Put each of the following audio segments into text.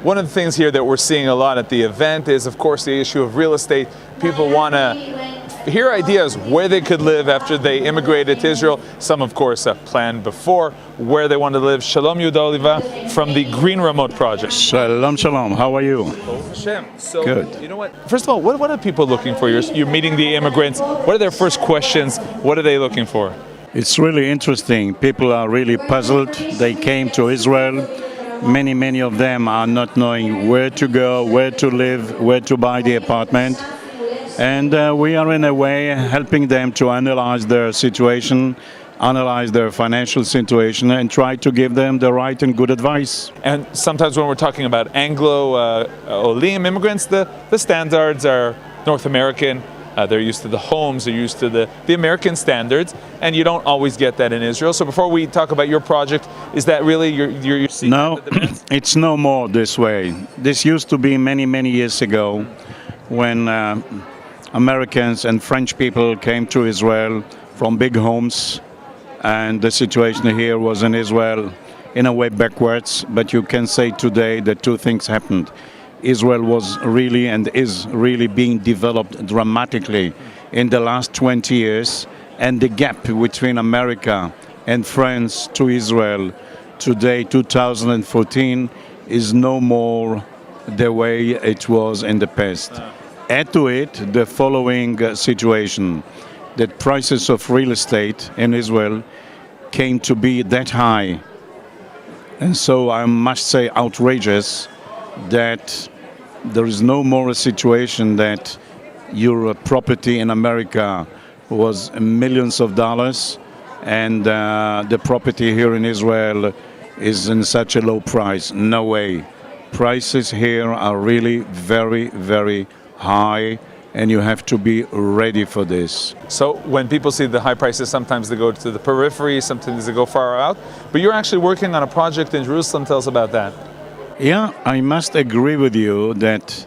One of the things here that we're seeing a lot at the event is, of course, the issue of real estate. People want to hear ideas where they could live after they immigrated to Israel. Some, of course, planned before where they want to live. Shalom Yehuda Oliva from the Green Ramot Project. Shalom, shalom. How are you? So, Good. You know what? First of all, what are people looking for? You're meeting the immigrants. What are their first questions? What are they looking for? It's really interesting. People are really puzzled. They came to Israel. Many of them are not knowing where to go, where to live, where to buy the apartment. And we are in a way helping them to analyze their situation, analyze their financial situation, and try to give them the right and good advice. And sometimes when we're talking about Anglo Olim immigrants, the standards are North American. They're used to the homes, they're used to the American standards, and you don't always get that in Israel. So before we talk about your project, is that really you're seeing? No, it's no more this way. This used to be many years ago when Americans and French people came to Israel from big homes, and the situation here was in Israel in a way backwards. But you can say today that two things happened. Israel was really and is really being developed dramatically in the last 20 years, and the gap between America and France to Israel today, 2014, is no more the way it was in the past. Add to it the following situation, that prices of real estate in Israel came to be that high, and so I must say outrageous, that there is no more a situation that your property in America was millions of dollars and the property here in Israel is in such a low price. No way. Prices here are really very high, and you have to be ready for this. So when people see the high prices, sometimes they go to the periphery, sometimes they go far out. But you're actually working on a project in Jerusalem. Tell us about that. Yeah, I must agree with you that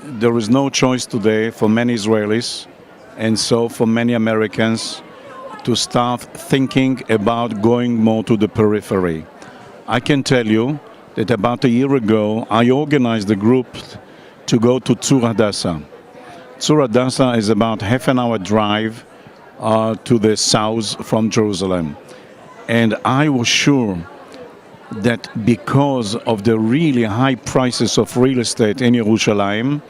there is no choice today for many Israelis and so for many Americans to start thinking about going more to the periphery. I can tell you that about a year ago, I organized a group to go to Tzur Hadassah. Tzur Hadassah is about half an hour drive to the south from Jerusalem. And I was sure that because of the really high prices of real estate in Yerushalayim,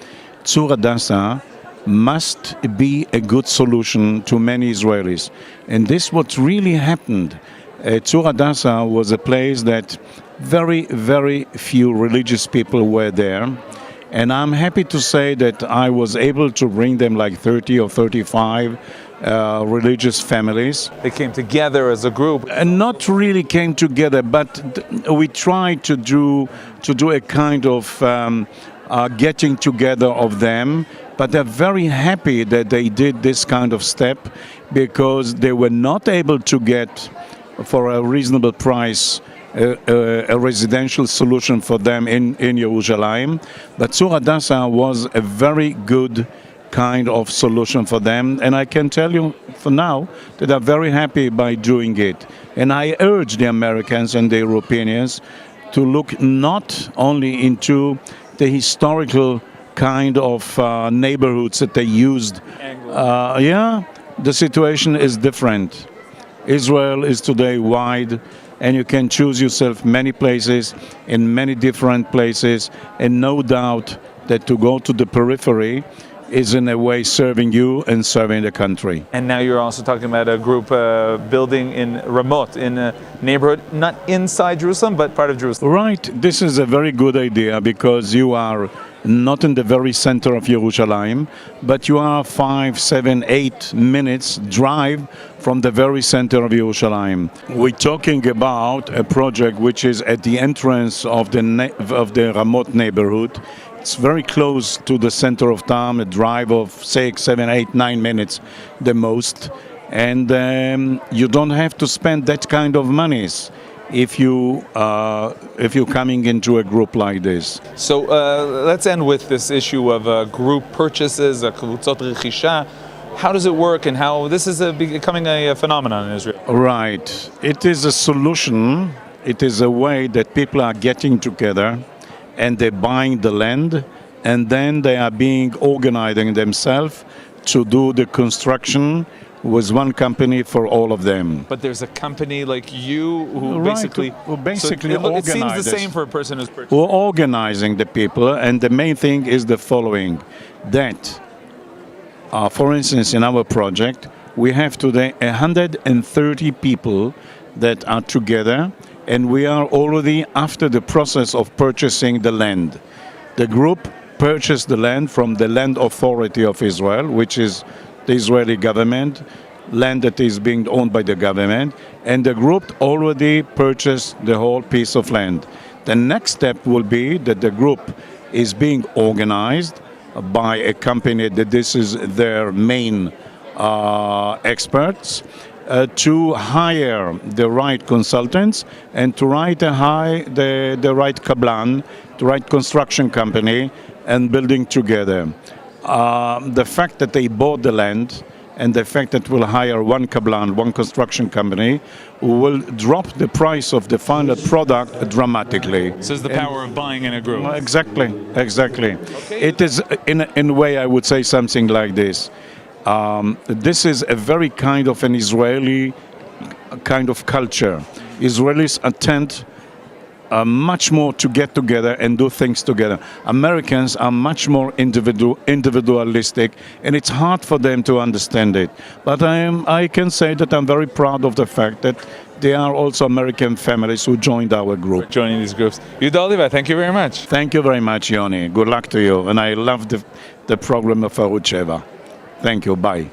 Tzur Hadassah must be a good solution to many Israelis. And this what really happened. Tzur Hadassah was a place that very few religious people were there. And I'm happy to say that I was able to bring them like 30 or 35 religious families. They came together as a group. And not really came together, but we tried to do a kind of getting together of them. But they're very happy that they did this kind of step, because they were not able to get for a reasonable price a residential solution for them in Yerushalayim. But Tzur Hadassah was a very good kind of solution for them, and I can tell you for now that I'm very happy by doing it. And I urge the Americans and the Europeans to look not only into the historical kind of neighborhoods that they used. The situation is different. Israel is today wide, and you can choose yourself many places in many different places, and no doubt that to go to the periphery is in a way serving you and serving the country. And now you're also talking about a group building in Ramot, in a neighborhood not inside Jerusalem, but part of Jerusalem. Right. This is a very good idea, because you are not in the very center of Yerushalayim, but you are 5, 7, 8 minutes drive from the very center of Yerushalayim. We're talking about a project which is at the entrance of the Ramot neighborhood. It's very close to the center of town, a drive of 6, 7, 8, 9 minutes the most. And you don't have to spend that kind of monies if you're coming into a group like this. So let's end with this issue of group purchases, kavutzot rechisha. How does it work, and how this is becoming a phenomenon in Israel? Right. It is a solution. It is a way that people are getting together and they're buying the land, and then they are being organizing themselves to do the construction with one company for all of them. But there's a company like you who Right, basically, who basically it seems the organizes. same for a person who's purchasing. We're organizing the people, and the main thing is the following: that, for instance, in our project, we have today 130 people that are together, and we are already after the process of purchasing the land. The group purchased the land from the Land Authority of Israel, which is the Israeli government, land that is being owned by the government, and the group already purchased the whole piece of land. The next step will be that the group is being organized by a company that this is their main experts, to hire the right consultants and to hire the right kablan, the right construction company, and building together. The fact that they bought the land and the fact that we'll hire one kablan, one construction company, will drop the price of the final product dramatically. This is the power of buying in a group. Exactly. It is, in a way, I would say something like this. This is a very kind of an Israeli kind of culture. Israelis attend much more to get together and do things together. Americans are much more individualistic, and it's hard for them to understand it. But I can say that I'm very proud of the fact that there are also American families who joined our group. Joining these groups. Yuda Oliva, thank you very much. Thank you very much, Yoni. Good luck to you. And I love the program of Arut Sheva. Thank you. Bye.